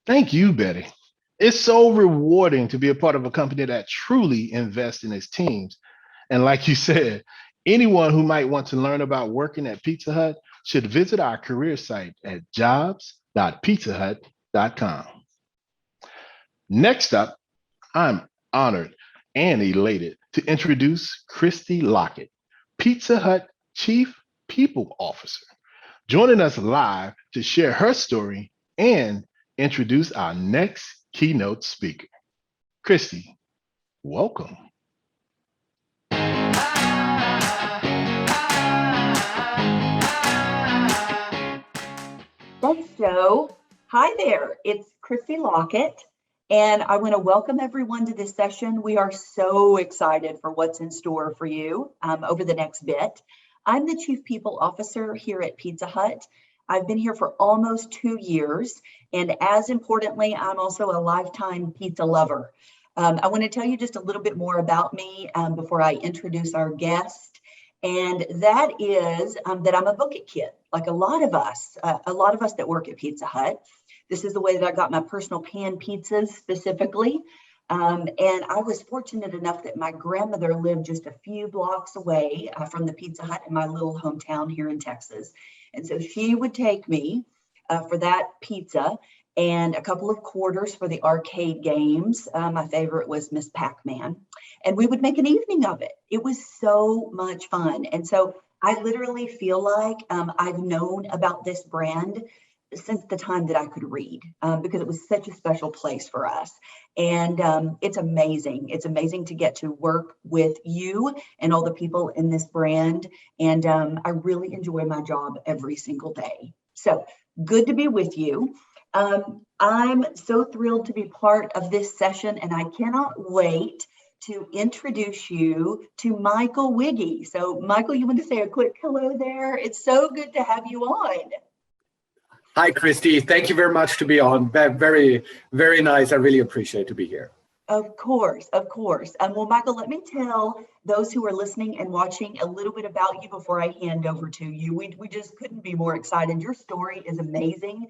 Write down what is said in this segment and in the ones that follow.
Thank you, Betty. It's so rewarding to be a part of a company that truly invests in its teams. And like you said, anyone who might want to learn about working at Pizza Hut should visit our career site at jobs.pizzahut.com. Next up, I'm honored and elated to introduce Christy Lockett, Pizza Hut Chief People Officer, joining us live to share her story and introduce our next keynote speaker. Christy, welcome. Thanks, Joe. Hi there, it's Christy Lockett, and I want to welcome everyone to this session. We are so excited for what's in store for you over the next bit. I'm the Chief People Officer here at Pizza Hut. I've been here for almost 2 years, and as importantly, I'm also a lifetime pizza lover. I want to tell you just a little bit more about me before I introduce our guest. And that is that I'm a bucket kid, like a lot of us that work at Pizza Hut. This is the way that I got my personal pan pizzas specifically. And I was fortunate enough that my grandmother lived just a few blocks away from the Pizza Hut in my little hometown here in Texas. And so she would take me for that pizza and a couple of quarters for the arcade games. My favorite was Miss Pac-Man. And we would make an evening of it. It was so much fun. And so I literally feel like I've known about this brand since the time that I could read because it was such a special place for us. And it's amazing. It's amazing to get to work with you and all the people in this brand. And I really enjoy my job every single day. So good to be with you. I'm so thrilled to be part of this session, and I cannot wait to introduce you to Michael Wiggy. So Michael, you want to say a quick hello there? It's so good to have you on. Hi, Christy. Thank you very much to be on. Very, very nice. I really appreciate to be here. Of course, of course. Well, Michael, let me tell those who are listening and watching a little bit about you before I hand over to you. We just couldn't be more excited. Your story is amazing.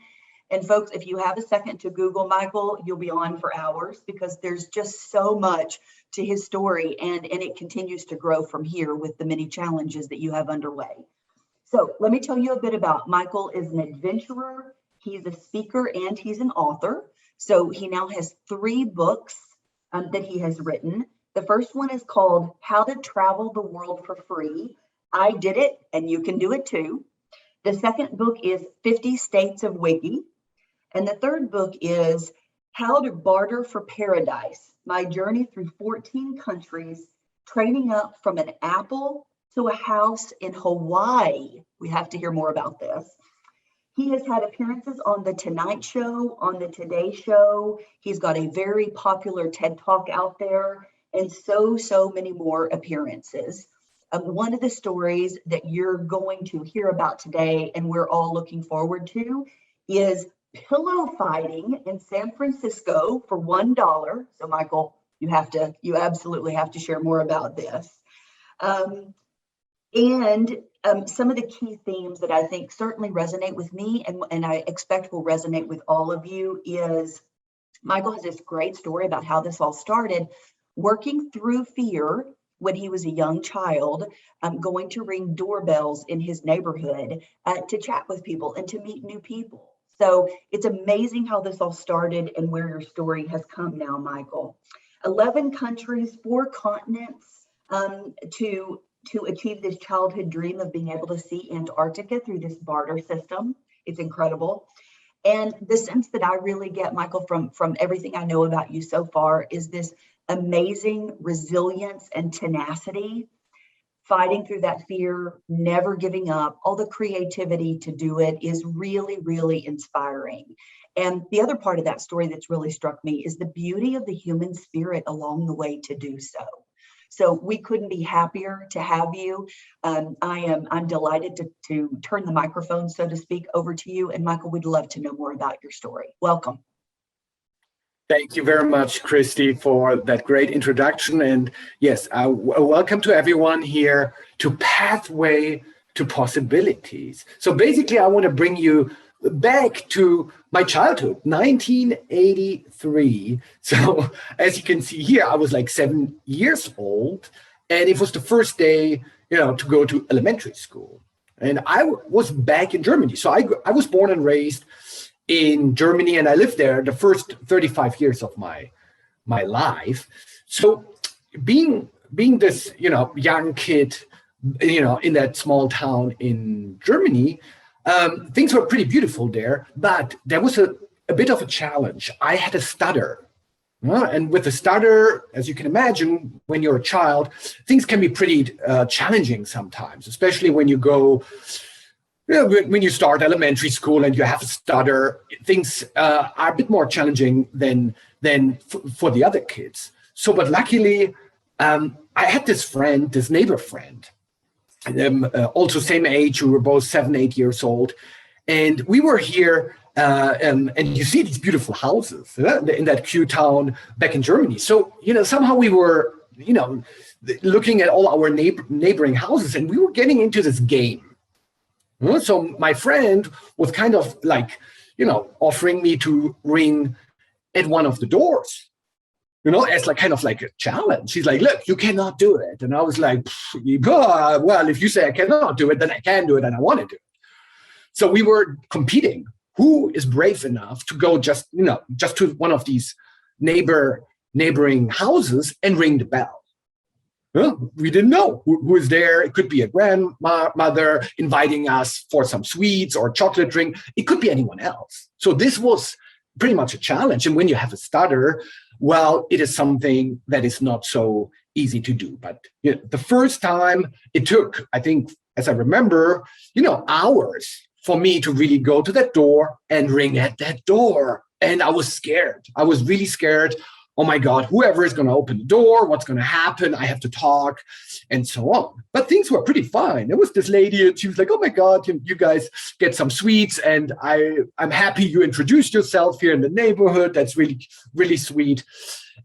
And folks, if you have a second to Google Michael, you'll be on for hours because there's just so much to his story, and it continues to grow from here with the many challenges that you have underway. So let me tell you a bit about Michael. Is an adventurer, he's a speaker, and he's an author. So he now has 3 books that he has written. The first one is called How to Travel the World for Free. I did it, and you can do it too. The second book is 50 States of Wiggy. And the third book is How to Barter for Paradise, My Journey Through 14 Countries, Trading Up from an Apple to a House in Hawaii. We have to hear more about this. He has had appearances on The Tonight Show, on The Today Show. He's got a very popular TED Talk out there, and so many more appearances. One of the stories that you're going to hear about today, and we're all looking forward to, is pillow fighting in San Francisco for $1. So Michael, you absolutely have to share more about this. And some of the key themes that I think certainly resonate with me and I expect will resonate with all of you is Michael has this great story about how this all started, working through fear when he was a young child, going to ring doorbells in his neighborhood to chat with people and to meet new people. So it's amazing how this all started and where your story has come now, Michael. 11 countries, 4 continents to achieve this childhood dream of being able to see Antarctica through this barter system. It's incredible. And the sense that I really get, Michael, from everything I know about you so far is this amazing resilience and tenacity, fighting through that fear, never giving up, all the creativity to do it is really, really inspiring. And the other part of that story that's really struck me is the beauty of the human spirit along the way to do so. So we couldn't be happier to have you. I'm delighted to turn the microphone, so to speak, over to you. And Michael, we'd love to know more about your story. Welcome. Thank you very much, Christy, for that great introduction. And yes, welcome to everyone here to Pathway to Possibilities. So basically, I want to bring you back to my childhood, 1983. So as you can see here, I was like 7 years old, and it was the first day, to go to elementary school. And I was back in Germany. So I was born and raised in Germany, and I lived there the first 35 years of my life. So being this, young kid, in that small town in Germany, things were pretty beautiful there, but there was a bit of a challenge. I had a stutter. And with a stutter, as you can imagine, when you're a child, things can be pretty challenging sometimes, especially when you go, when you start elementary school and you have a stutter, things are a bit more challenging than for the other kids. So, but luckily, I had this neighbor friend, also same age. We were both 7, 8 years old. And we were here, and you see these beautiful houses in that cute town back in Germany. So, somehow we were, looking at all our neighboring houses, and we were getting into this game. So my friend was kind of like, offering me to ring at one of the doors, as like kind of like a challenge. She's like, look, you cannot do it. And I was like, well, if you say I cannot do it, then I can do it, and I want to do it. So we were competing. Who is brave enough to go just to one of these neighboring houses and ring the bell? We didn't know who is there. It could be a grandmother inviting us for some sweets or chocolate drink. It could be anyone else. So this was pretty much a challenge. And when you have a stutter, well, it is something that is not so easy to do. But the first time it took, I think, as I remember, hours for me to really go to that door and ring at that door. And I was scared. I was really scared. Oh my God, whoever is going to open the door, what's going to happen? I have to talk, and so on. But things were pretty fine. There was this lady, and she was like, oh my God, you guys get some sweets, and I'm happy you introduced yourself here in the neighborhood. That's really, really sweet.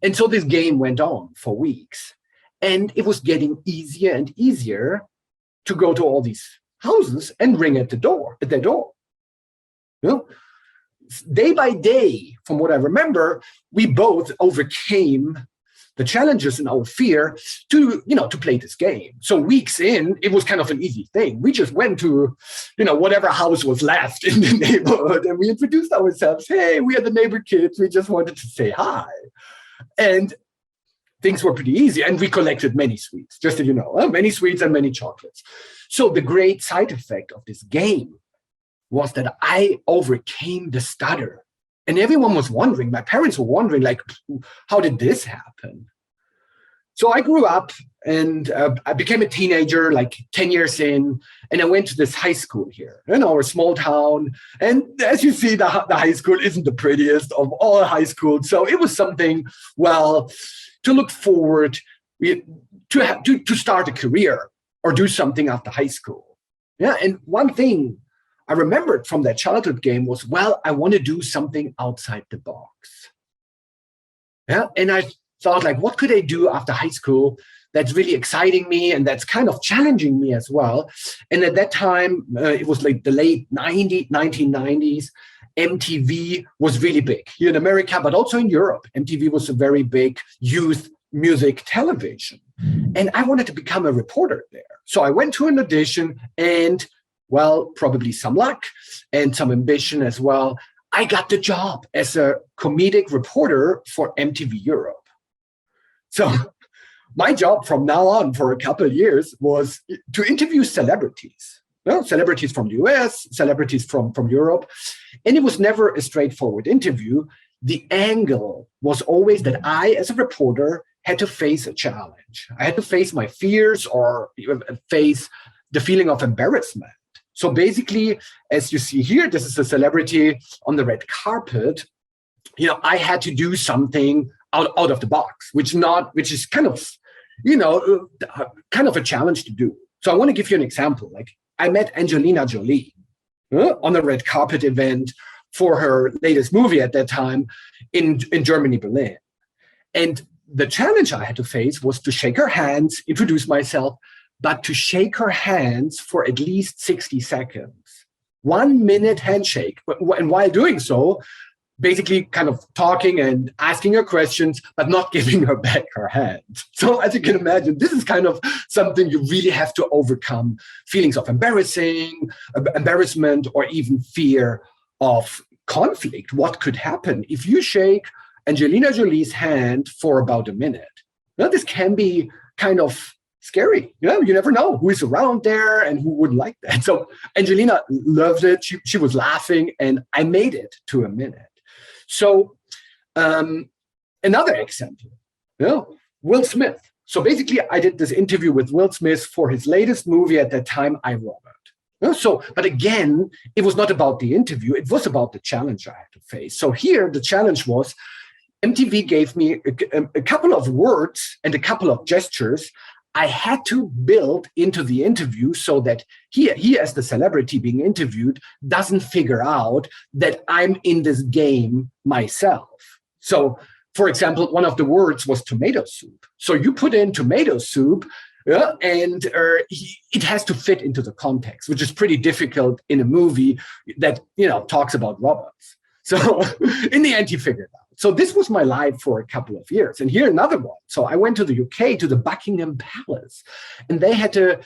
And so this game went on for weeks. And it was getting easier and easier to go to all these houses and ring at their door. Day by day, from what I remember, we both overcame the challenges and our fear to play this game. So weeks in, it was kind of an easy thing. We just went to, whatever house was left in the neighborhood, and we introduced ourselves. Hey, we are the neighbor kids. We just wanted to say hi. And things were pretty easy. And we collected many sweets, just so you know, many sweets and many chocolates. So the great side effect of this game was that I overcame the stutter. And everyone was wondering, my parents were wondering, like, how did this happen? So I grew up, and I became a teenager, like 10 years in, and I went to this high school here in our small town. And as you see, the high school isn't the prettiest of all high schools. So it was something, well, to look forward to start a career or do something after high school. Yeah, and one thing I remembered from that childhood game was, well, I want to do something outside the box. Yeah, and I thought, like, what could I do after high school that's really exciting me and that's kind of challenging me as well? And at that time, it was like the late 1990s. MTV was really big here in America, but also in Europe. MTV was a very big youth music television. And I wanted to become a reporter there. So I went to an audition, and, well, probably some luck and some ambition as well, I got the job as a comedic reporter for MTV Europe. So my job from now on for a couple of years was to interview celebrities. Celebrities from the US, celebrities from Europe. And it was never a straightforward interview. The angle was always that I, as a reporter, had to face a challenge. I had to face my fears or face the feeling of embarrassment. So basically, as you see here, this is a celebrity on the red carpet. I had to do something out of the box, which is kind of, kind of a challenge to do. So I want to give you an example. Like, I met Angelina Jolie on a red carpet event for her latest movie at that time in Germany, Berlin. And the challenge I had to face was to shake her hands, introduce myself, but to shake her hands for at least 60 seconds. 1-minute handshake. And while doing so, basically kind of talking and asking her questions, but not giving her back her hand. So as you can imagine, this is kind of something you really have to overcome feelings of embarrassment, or even fear of conflict. What could happen if you shake Angelina Jolie's hand for about a minute? Now, this can be kind of scary. You never know who is around there and who wouldn't like that. So Angelina loved it. She was laughing, and I made it to a minute. So another example, Will Smith. So basically, I did this interview with Will Smith for his latest movie at that time, I, Robot. But again, it was not about the interview. It was about the challenge I had to face. So here, the challenge was MTV gave me a couple of words and a couple of gestures I had to build into the interview so that he as the celebrity being interviewed doesn't figure out that I'm in this game myself. So, for example, one of the words was tomato soup. So you put in tomato soup, and it has to fit into the context, which is pretty difficult in a movie that talks about robots. So in the end, he figured out. So this was my life for a couple of years. And here another one. So I went to the UK, to the Buckingham Palace, and they had a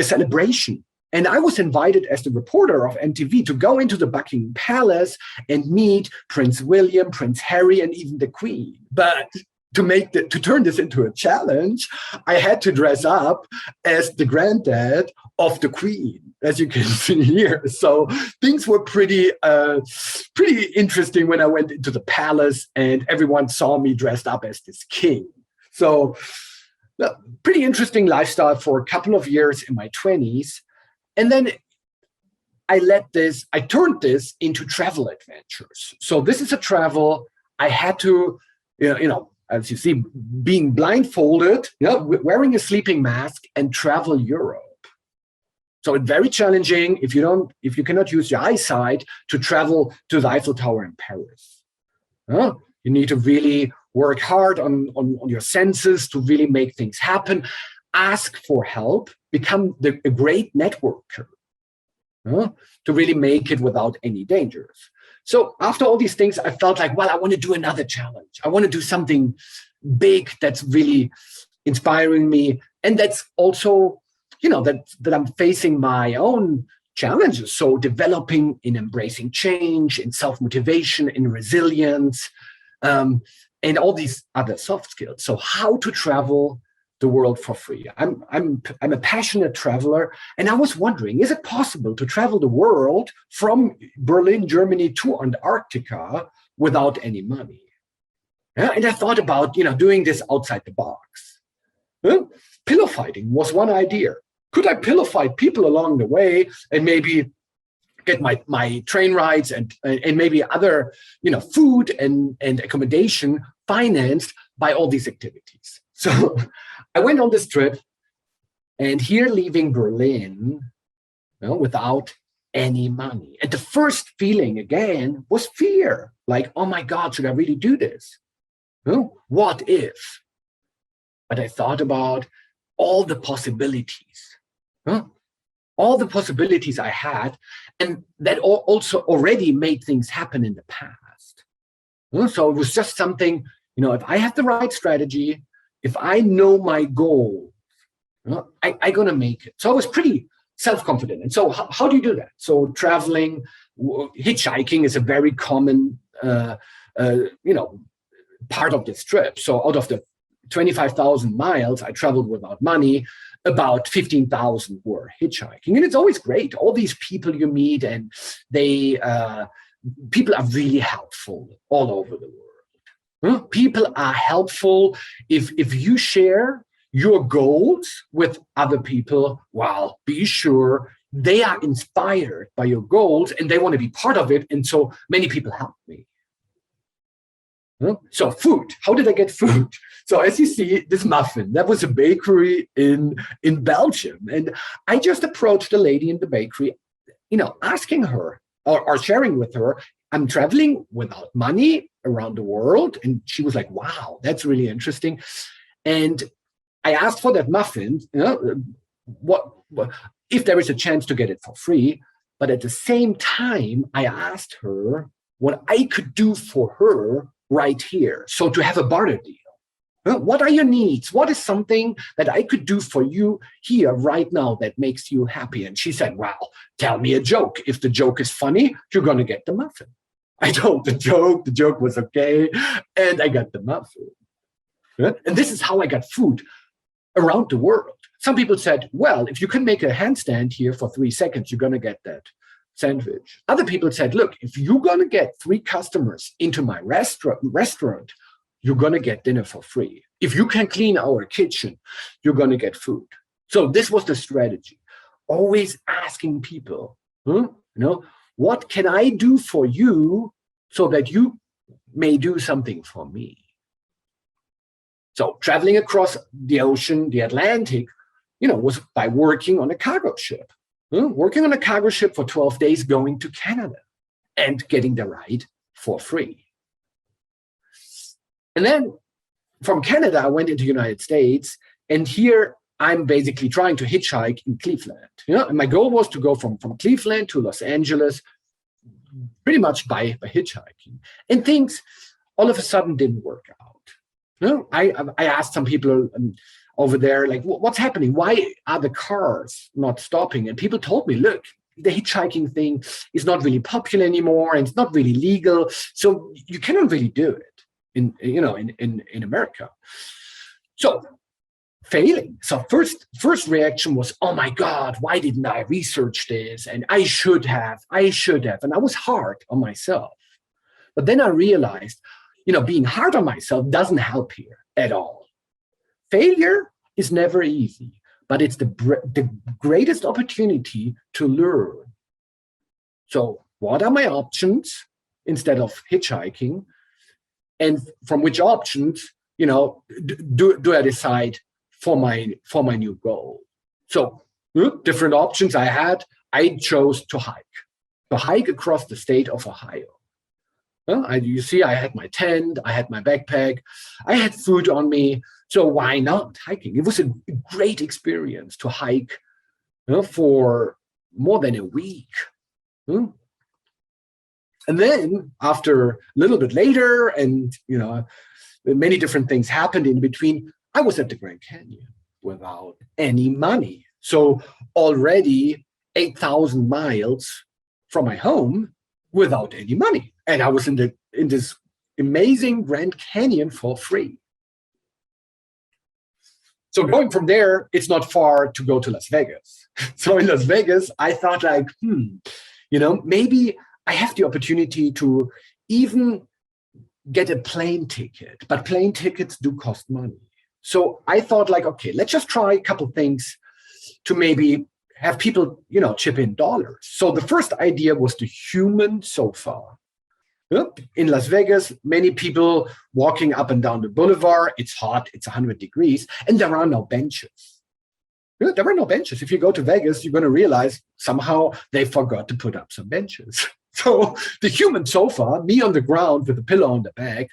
celebration. And I was invited as the reporter of MTV to go into the Buckingham Palace and meet Prince William, Prince Harry, and even the Queen. But to turn this into a challenge, I had to dress up as the granddad of the Queen, as you can see here. So things were pretty interesting when I went into the palace and everyone saw me dressed up as this king. So pretty interesting lifestyle for a couple of years in my 20s. And then I turned this into travel adventures. So this is a travel I had to, as you see, being blindfolded, wearing a sleeping mask and travel Europe. So it's very challenging if you cannot use your eyesight to travel to the Eiffel Tower in Paris. You need to really work hard on your senses to really make things happen. Ask for help, become a great networker to really make it without any dangers. So after all these things, I felt like, I want to do another challenge. I want to do something big that's really inspiring me. And that's also, that I'm facing my own challenges. So developing in embracing change, in self-motivation, in resilience, and all these other soft skills. So how to travel the world for free. I'm a passionate traveler, and I was wondering, is it possible to travel the world from Berlin, Germany to Antarctica without any money? And I thought about doing this outside the box. Pillow fighting was one idea. Could I pillow fight people along the way and maybe get my train rides and maybe other food and accommodation financed by all these activities? So I went on this trip, and here leaving Berlin without any money. And the first feeling again was fear. Like, oh my God, should I really do this? What if? But I thought about all the possibilities. All the possibilities I had, and that also already made things happen in the past. So it was just something, if I have the right strategy, if I know my goal, I'm going to make it. So I was pretty self-confident. And so how do you do that? So traveling, hitchhiking is a very common, part of this trip. So out of the 25,000 miles I traveled without money, about 15,000 were hitchhiking. And it's always great. All these people you meet, and people are really helpful all over the world. People are helpful if you share your goals with other people. Well, be sure they are inspired by your goals and they want to be part of it. And so many people help me. So food, how did I get food? So as you see, this muffin, that was a bakery in Belgium. And I just approached the lady in the bakery, asking her or sharing with her, I'm traveling without money around the world. And she was like, wow, that's really interesting. And I asked for that muffin, what if there is a chance to get it for free? But at the same time, I asked her what I could do for her right here. So to have a barter deal. What are your needs? What is something that I could do for you here right now that makes you happy? And she said, well, tell me a joke. If the joke is funny, you're going to get the muffin. I told the joke was okay, and I got the muffin. And this is how I got food around the world. Some people said, well, if you can make a handstand here for 3 seconds, you're going to get that sandwich. Other people said, look, if you're going to get 3 customers into my restaurant, you're going to get dinner for free. If you can clean our kitchen, you're going to get food. So this was the strategy. Always asking people, what can I do for you so that you may do something for me? So traveling across the ocean, the Atlantic, was by working on a cargo ship. Working on a cargo ship for 12 days, going to Canada and getting the ride for free. And then from Canada, I went into the United States, and here I'm basically trying to hitchhike in Cleveland. And my goal was to go from Cleveland to Los Angeles, pretty much by hitchhiking. And things all of a sudden didn't work out. I asked some people over there, like, what's happening? Why are the cars not stopping? And people told me, look, the hitchhiking thing is not really popular anymore, and it's not really legal, so you cannot really do it in America. So failing. So first reaction was, oh my God, why didn't I research this? And I should have. And I was hard on myself. But then I realized, being hard on myself doesn't help here at all. Failure is never easy, but it's the greatest opportunity to learn. So what are my options instead of hitchhiking? And from which options, do I decide for my new goal? So different options I had. I chose to hike across the state of Ohio. You see, I had my tent, I had my backpack, I had food on me. So why not hiking? It was a great experience to hike for more than a week. And then after a little bit later, and many different things happened in between, I was at the Grand Canyon without any money. So already 8,000 miles from my home without any money. And I was in this amazing Grand Canyon for free. So going from there, it's not far to go to Las Vegas. So in Las Vegas, I thought like, maybe I have the opportunity to even get a plane ticket, but plane tickets do cost money. So I thought like, okay, let's just try a couple things to maybe have people, chip in dollars. So the first idea was the human sofa. In Las Vegas, many people walking up and down the boulevard. It's hot, it's 100 degrees, and there are no benches. There were no benches. If you go to Vegas, you're going to realize somehow they forgot to put up some benches. So the human sofa, me on the ground with a pillow on the back,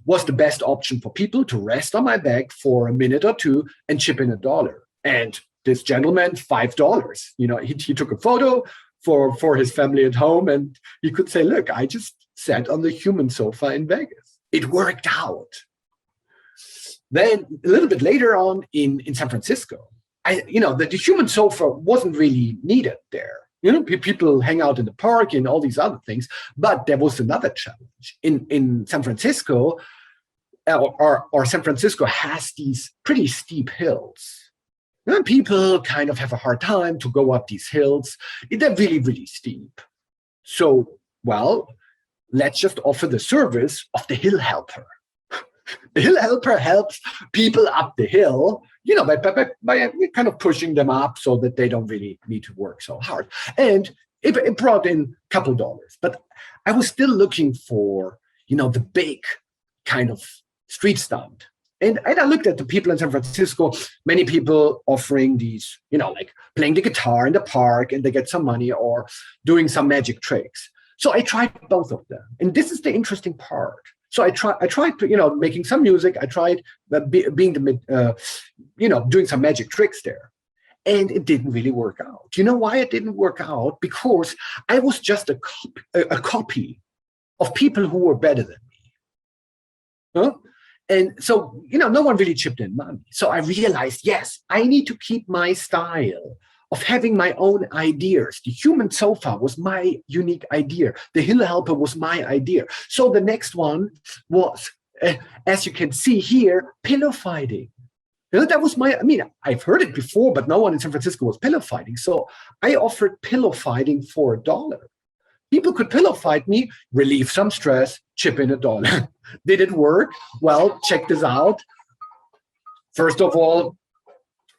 was the best option for people to rest on my back for a minute or two and chip in $1. And this gentleman, $5. He took a photo for his family at home, and he could say, look, I just sat on the human sofa in Vegas. It worked out. Then a little bit later on in San Francisco, the human sofa wasn't really needed there. People hang out in the park and all these other things, but there was another challenge. In San Francisco, or San Francisco has these pretty steep hills. People kind of have a hard time to go up these hills. They're really, really steep. So, let's just offer the service of the hill helper. The hill helper helps people up the hill, by kind of pushing them up so that they don't really need to work so hard. And it brought in a couple dollars. But I was still looking for, the big kind of street stunt. And I looked at the people in San Francisco, many people offering these, like playing the guitar in the park and they get some money, or doing some magic tricks. So I tried both of them. And this is the interesting part. So I tried to, making some music. I tried being doing some magic tricks there. And it didn't really work out. You know why it didn't work out? Because I was just a copy of people who were better than me. Huh? And so, no one really chipped in money. So I realized, yes, I need to keep my style of having my own ideas. The human sofa was my unique idea. The hill helper was my idea. So the next one was, as you can see here, pillow fighting. That was I've heard it before, but no one in San Francisco was pillow fighting. So I offered pillow fighting for $1. People could pillow fight me, relieve some stress, chip in $1. Did it work? Well, check this out. First of all,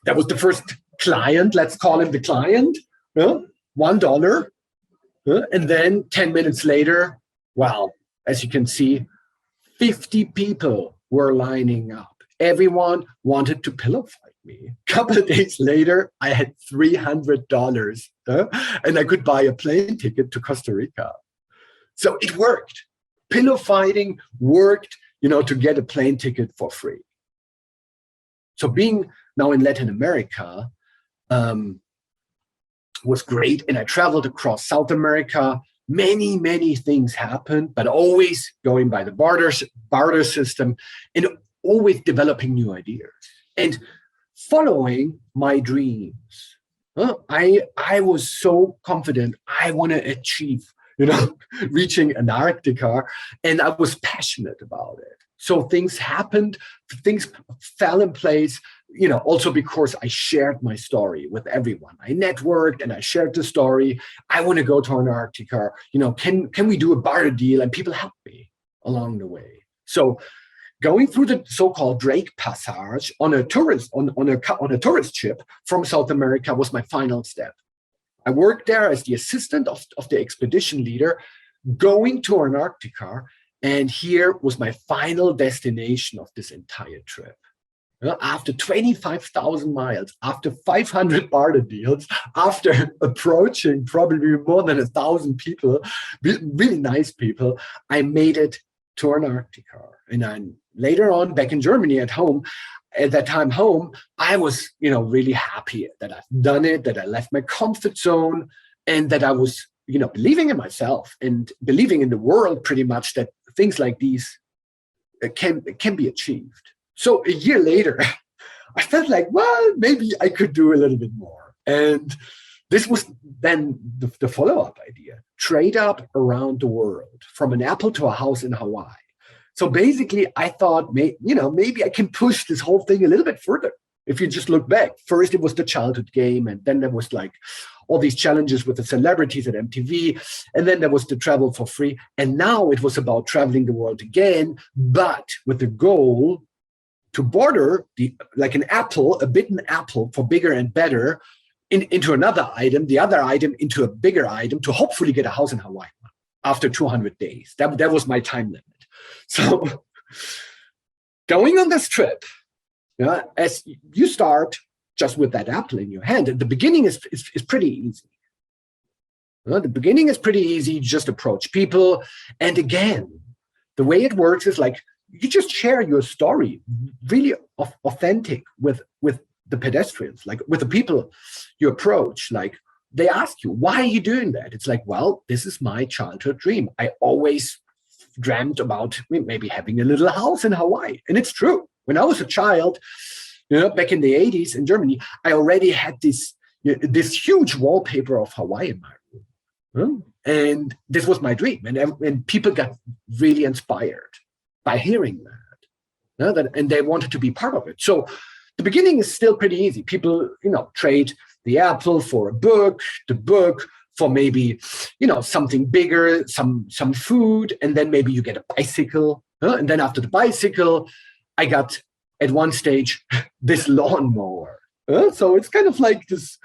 that was the first client. Let's call him the client. $1. And then 10 minutes later, well, as you can see, 50 people were lining up. Everyone wanted to pillow fight me. A couple of days later, I had $300 and I could buy a plane ticket to Costa Rica. So it worked. Pillow fighting worked, to get a plane ticket for free. So being now in Latin America was great. And I traveled across South America. Many, many things happened, but always going by the barter system and always developing new ideas and following my dreams. I was so confident I want to achieve, reaching Antarctica, and I was passionate about it. So things happened, things fell in place, also because I shared my story with everyone. I networked and I shared the story. I want to go to Antarctica. Can we do a barter deal? And people helped me along the way. So going through the so-called Drake Passage on a tourist ship from South America was my final step. I worked there as the assistant of the expedition leader, going to Antarctica, and here was my final destination of this entire trip. After 25,000 miles, after 500 barter deals, after approaching probably more than 1,000 people, really nice people, I made it to Antarctica. And then later on, back in Germany at that time, I was, really happy that I've done it, that I left my comfort zone, and that I was, believing in myself and believing in the world pretty much that things like these can be achieved. So a year later, I felt like, well, maybe I could do a little bit more. And this was then the follow-up idea: trade up around the world, from an apple to a house in Hawaii. So basically, I thought, maybe I can push this whole thing a little bit further. If you just look back, first it was the childhood game, and then there was like all these challenges with the celebrities at MTV, and then there was the travel for free. And now it was about traveling the world again, but with the goal to border like a bitten apple for bigger and better into another item, the other item into a bigger item, to hopefully get a house in Hawaii after 200 days. That was my time limit. So going on this trip, as you start just with that apple in your hand, the beginning is pretty easy. The beginning is pretty easy. You just approach people. And again, the way it works is like you just share your story, really authentic with the pedestrians, like with the people you approach. Like they ask you, why are you doing that? It's like, well, this is my childhood dream. I always dreamt about maybe having a little house in Hawaii. And it's true. When I was a child, back in the 80s in Germany, I already had this huge wallpaper of Hawaii in my room. And this was my dream. And people got really inspired by hearing that. And they wanted to be part of it. So the beginning is still pretty easy. People, trade the apple for a book, the book for maybe, something bigger, some food, and then maybe you get a bicycle. And then after the bicycle, I got, at one stage, this lawnmower. So it's kind of like this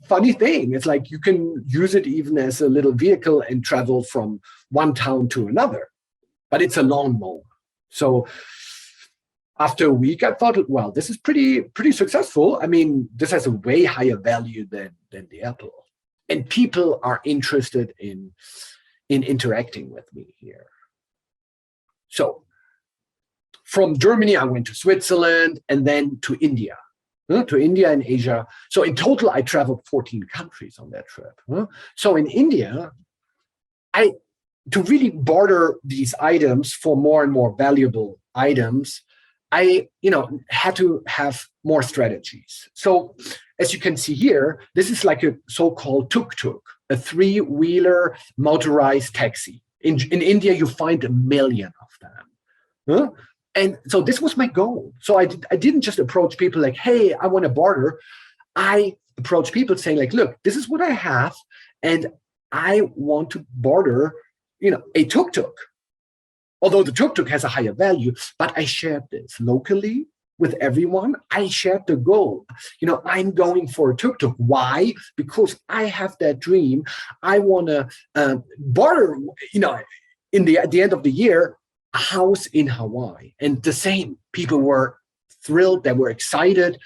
funny thing. It's like you can use it even as a little vehicle and travel from one town to another. But it's a lawnmower. So after a week, I thought, well, this is pretty successful. I mean, this has a way higher value than the apple. And people are interested in interacting with me here. So from Germany, I went to Switzerland and then to India. to India and Asia. So in total, I traveled 14 countries on that trip. So in India, to really barter these items for more and more valuable items, I had to have more strategies. So as you can see here, this is like a so-called tuk-tuk, a three-wheeler motorized taxi. In India, you find 1 million of them. And so this was my goal. So I didn't just approach people like, hey, I want to barter. I approached people saying like, look, this is what I have, and I want to barter, a tuk-tuk. Although the tuk-tuk has a higher value, but I shared this locally with everyone. I shared the goal. I'm going for a tuk-tuk. Why? Because I have that dream. I want to barter, at the end of the year, a house in Hawaii. And the same, people were thrilled. They were excited.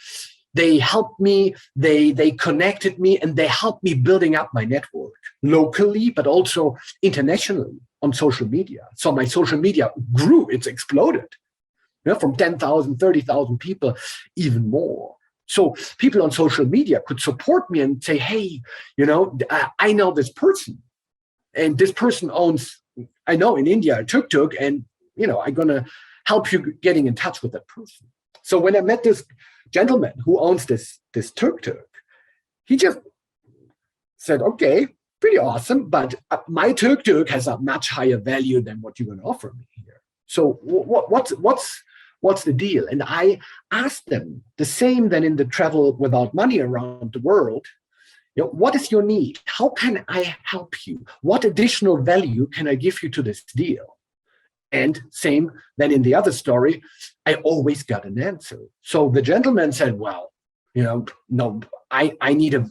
They helped me. They connected me, and they helped me building up my network locally, but also internationally on social media. So my social media grew. It's exploded. From 10,000, 30,000 people, even more. So people on social media could support me and say, hey, I know this person, and this person owns, I know in India, a tuk-tuk, and, I'm going to help you getting in touch with that person. So when I met this gentleman who owns this tuk-tuk, he just said, okay, pretty awesome, but my tuk-tuk has a much higher value than what you're going to offer me here. So what's the deal? And I asked them the same than in the travel without money around the world. What is your need? How can I help you? What additional value can I give you to this deal? And same than in the other story, I always got an answer. So the gentleman said, well, no, I need a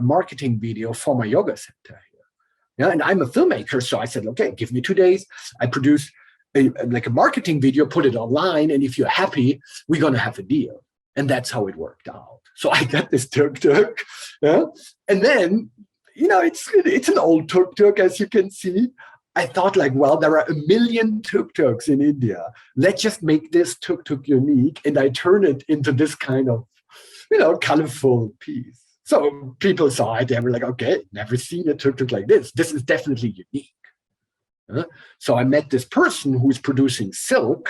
marketing video for my yoga center here. And I'm a filmmaker. So I said, okay, give me 2 days. I produce a marketing video, put it online. And if you're happy, we're going to have a deal. And that's how it worked out. So I got this tuk-tuk. And then, it's an old tuk-tuk, as you can see. I thought there are 1 million tuk-tuks in India. Let's just make this tuk-tuk unique. And I turn it into this kind of, colorful piece. So people saw it. They were like, okay, never seen a tuk-tuk like this. This is definitely unique. So I met this person who's producing silk,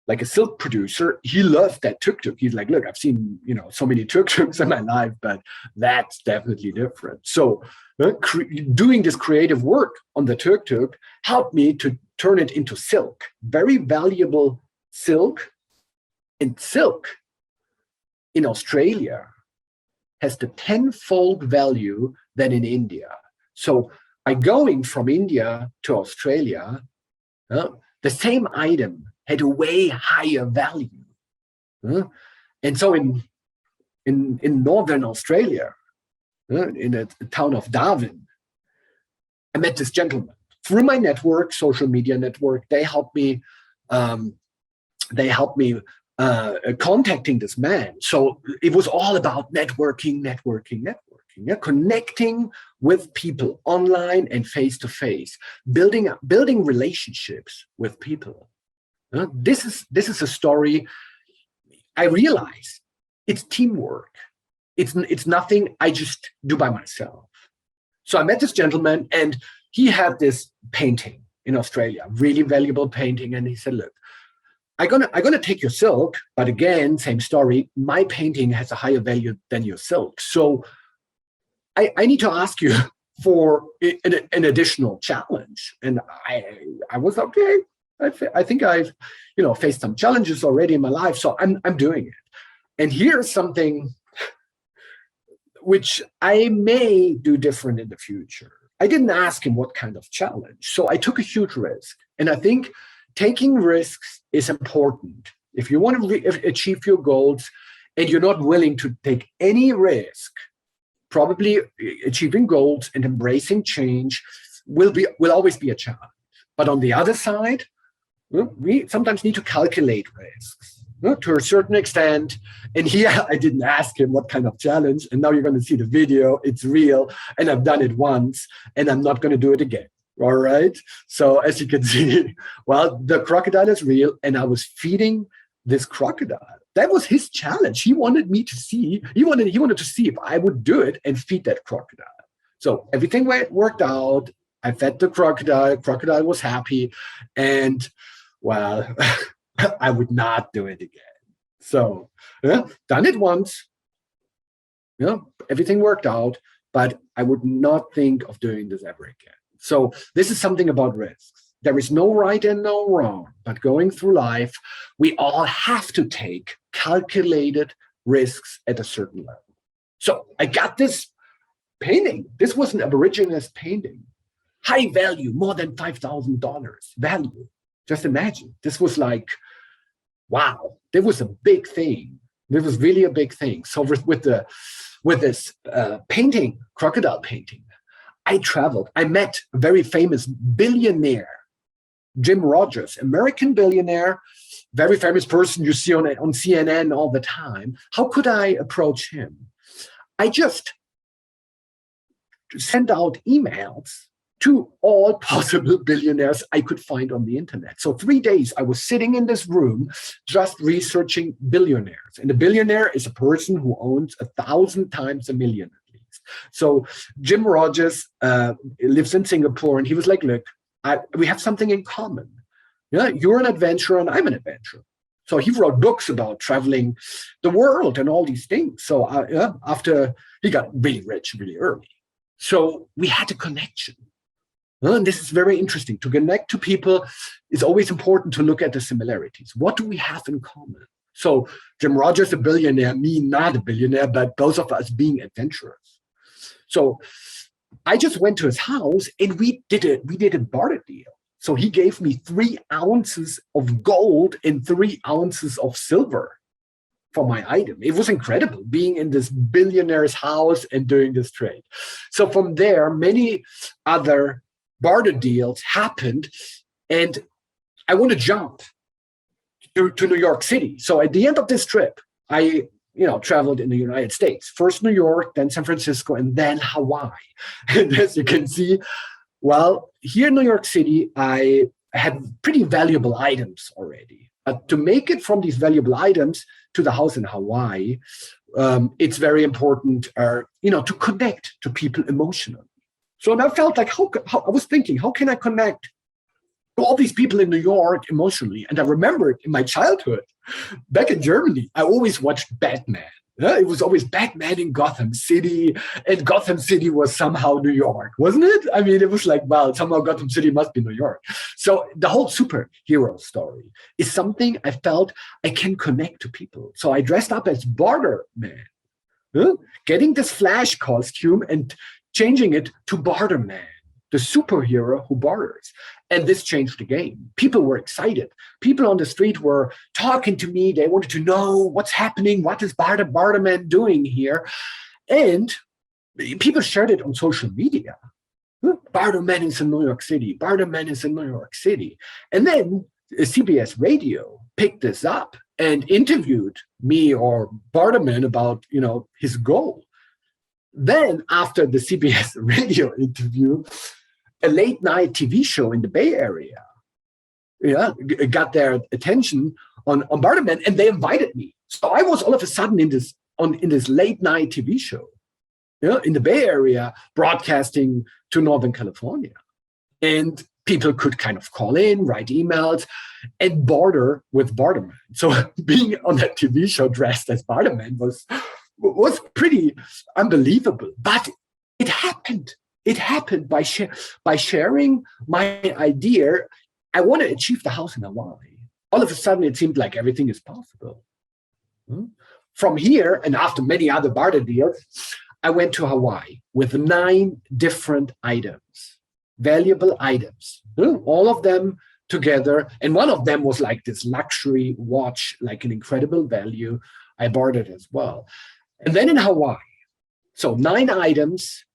like a silk producer. He loved that tuk-tuk. He's like, look, I've seen, so many tuk-tuks in my life, but that's definitely different. So doing this creative work on the tuk-tuk helped me to turn it into silk, very valuable silk. And silk in Australia has the 10-fold value than in India. So by going from India to Australia, the same item had a way higher value. And so in Northern Australia, in a town of Darwin, I met this gentleman. Through my network, social media network, they helped me contacting this man. So it was all about networking, connecting with people online and face-to-face, building relationships with people. This is a story. I realize it's teamwork. It's nothing I just do by myself. So I met this gentleman, and he had this painting in Australia, really valuable painting. And he said, look, I'm gonna take your silk, but again, same story. My painting has a higher value than your silk. So I need to ask you for an additional challenge. And I was okay. I think I've faced some challenges already in my life, so I'm doing it. And here's something which I may do different in the future. I didn't ask him what kind of challenge, so I took a huge risk. And I think taking risks is important. If you want to achieve your goals and you're not willing to take any risk, probably achieving goals and embracing change will always be a challenge. But on the other side, we sometimes need to calculate risks to a certain extent. And here I didn't ask him what kind of challenge. And now you're going to see the video. It's real. And I've done it once, and I'm not going to do it again. All right. So as you can see, well, the crocodile is real. And I was feeding this crocodile. that was his challenge. He wanted me to see, he wanted to see if I would do it and feed that crocodile. So everything worked out. I fed the crocodile. Crocodile was happy. And well, I would not do it again. So done it once. Everything worked out, but I would not think of doing this ever again. So this is something about risks. There is no right and no wrong, but going through life, we all have to take calculated risks at a certain level. So I got this painting. This was an Aboriginalist painting. High value, more than $5,000 value. Just imagine. This was like, wow, there was a big thing. There was really a big thing. So with this painting, crocodile painting, I traveled. I met a very famous billionaire, Jim Rogers, American billionaire, very famous person you see on CNN all the time. How could I approach him? I just sent out emails to all possible billionaires I could find on the internet. So 3 days I was sitting in this room just researching billionaires. And a billionaire is a person who owns 1,000 times a million at least. So Jim Rogers lives in Singapore, and he was like, look, we have something in common. You're an adventurer and I'm an adventurer. So he wrote books about traveling the world and all these things. So after he got really rich really early. So we had a connection. And this is very interesting. To connect to people, it's always important to look at the similarities. What do we have in common? So Jim Rogers, a billionaire, me not a billionaire, but both of us being adventurers. So I just went to his house and we did a barter deal. So he gave me 3 ounces of gold and 3 ounces of silver for my item. It was incredible being in this billionaire's house and doing this trade. So from there, many other barter deals happened, and I want to jump to New York City. So at the end of this trip, I traveled in the United States. First New York, then San Francisco, and then Hawaii. And as you can see, well, here in New York City, I had pretty valuable items already. To make it from these valuable items to the house in Hawaii, it's very important, to connect to people emotionally. So I felt like, I was thinking, how can I connect to all these people in New York emotionally? And I remembered in my childhood, back in Germany, I always watched Batman. It was always Batman in Gotham City, and Gotham City was somehow New York, wasn't it? I mean, it was like, well, somehow Gotham City must be New York. So the whole superhero story is something I felt I can connect to people. So I dressed up as Barter Man, getting this Flash costume and changing it to Barter Man, the superhero who barters. And this changed the game. People were excited. People on the street were talking to me. They wanted to know what's happening. What is Barter Man doing here? And people shared it on social media. Barter Man is in New York City. Barter Man is in New York City. And then CBS Radio picked this up and interviewed me or Barter Man about, his goal. Then after the CBS Radio interview, a late night TV show in the Bay Area, got their attention on Barter Man, and they invited me. So I was all of a sudden in this late night TV show, in the Bay Area, broadcasting to Northern California, and people could kind of call in, write emails, and barter with Barter Man. So being on that TV show dressed as Barter Man was pretty unbelievable, but it happened. It happened by sharing my idea. I want to achieve the house in Hawaii. All of a sudden, it seemed like everything is possible. From here, and after many other barter deals, I went to Hawaii with 9 different items, valuable items, all of them together. And one of them was like this luxury watch, like an incredible value. I bartered as well. And then in Hawaii, so 9 items,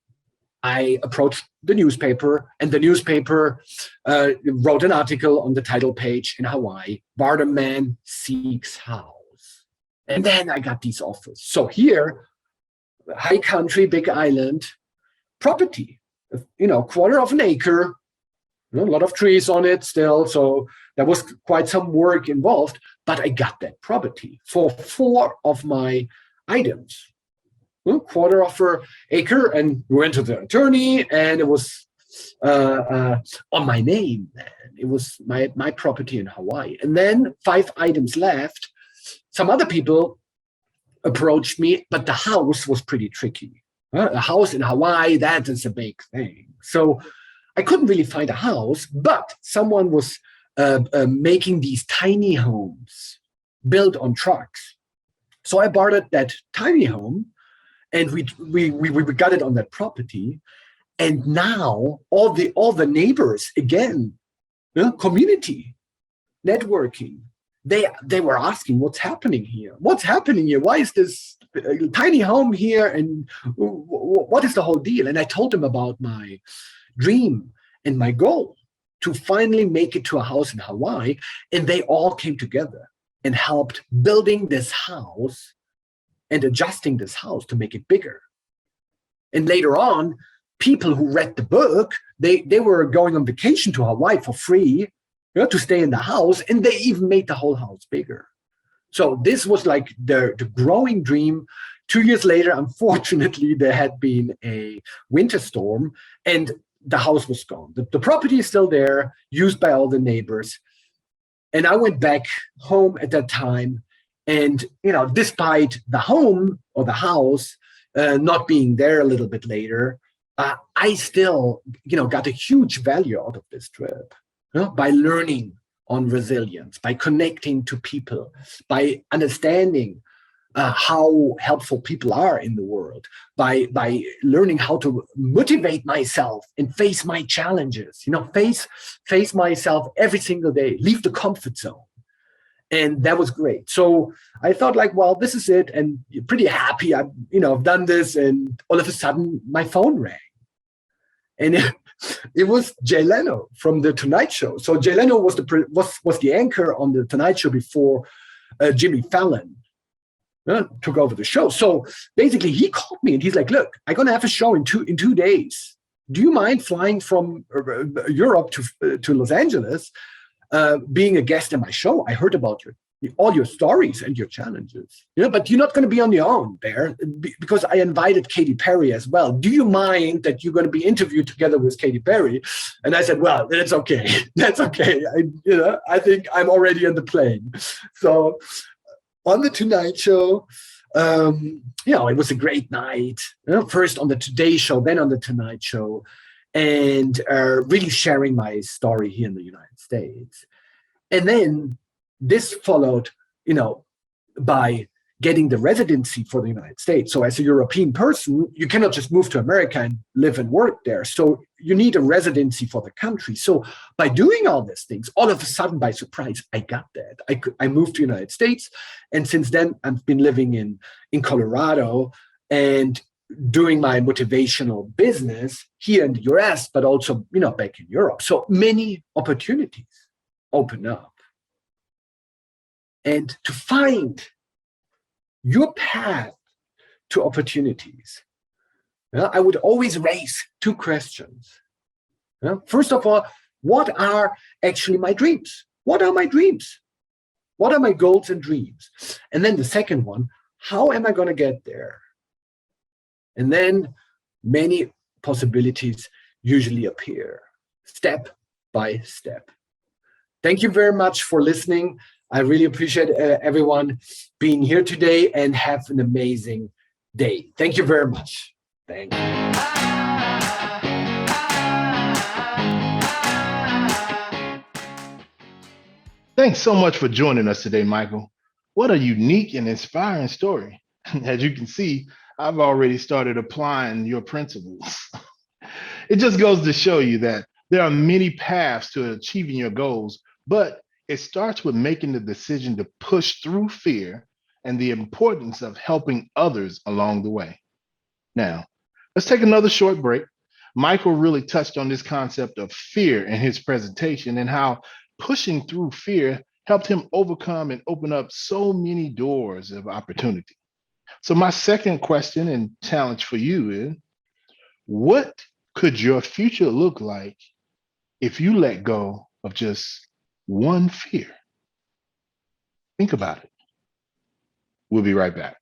I approached the newspaper, and the newspaper wrote an article on the title page in Hawaii, Barter Man seeks house. And then I got these offers. So here, high country, big island, property, 1/4 of an acre, A lot of trees on it still. So there was quite some work involved, but I got that property for 4 of my items. Quarter of an acre, and we went to the attorney, and it was on my name. It was my property in Hawaii. And then 5 items left. Some other people approached me, but the house was pretty tricky. A house in Hawaii, that is a big thing. So I couldn't really find a house, but someone was making these tiny homes built on trucks. So I bartered that tiny home, and we got it on that property. And now all the neighbors, again, community, networking, they were asking, what's happening here? What's happening here? Why is this tiny home here? And what is the whole deal? And I told them about my dream and my goal to finally make it to a house in Hawaii. And they all came together and helped building this house and adjusting this house to make it bigger. And later on, people who read the book, they were going on vacation to Hawaii for free, to stay in the house, and they even made the whole house bigger. So this was like the growing dream. 2 years later, unfortunately, there had been a winter storm, and the house was gone. The property is still there, used by all the neighbors. And I went back home at that time. And, despite the home or the house not being there a little bit later, I still, got a huge value out of this trip, by learning on resilience, by connecting to people, by understanding how helpful people are in the world, by learning how to motivate myself and face my challenges, face myself every single day, leave the comfort zone. And that was great. So I thought well, this is it. And pretty happy. I've done this. And all of a sudden my phone rang. And it was Jay Leno from the Tonight Show. So Jay Leno was the anchor on the Tonight Show before Jimmy Fallon took over the show. So basically he called me and he's like, look, I'm going to have a show in 2 days. Do you mind flying from Europe to Los Angeles? Being a guest in my show, I heard about all your stories and your challenges. But you're not going to be on your own there, because I invited Katy Perry as well. Do you mind that you're going to be interviewed together with Katy Perry? And I said, well, that's okay. That's okay. I think I'm already on the plane. So on the Tonight Show, it was a great night. First on the Today Show, then on the Tonight Show, and really sharing my story here in the United States. And then this followed, by getting the residency for the United States. So as a European person, you cannot just move to America and live and work there. So you need a residency for the country. So by doing all these things, all of a sudden, by surprise, I got that. I moved to the United States. And since then, I've been living in Colorado and doing my motivational business here in the US, but also, back in Europe. So many opportunities open up. And to find your path to opportunities, I would always raise 2 questions. First of all, what are actually my dreams? What are my dreams? What are my goals and dreams? And then the second one, how am I going to get there? And then many possibilities usually appear, step by step. Thank you very much for listening. I really appreciate everyone being here today, and have an amazing day. Thank you very much. Thank you. Thanks so much for joining us today, Michael. What a unique and inspiring story. As you can see, I've already started applying your principles. It just goes to show you that there are many paths to achieving your goals, but it starts with making the decision to push through fear and the importance of helping others along the way. Now, let's take another short break. Michael really touched on this concept of fear in his presentation and how pushing through fear helped him overcome and open up so many doors of opportunity. So my second question and challenge for you is, what could your future look like if you let go of just one fear? Think about it. We'll be right back.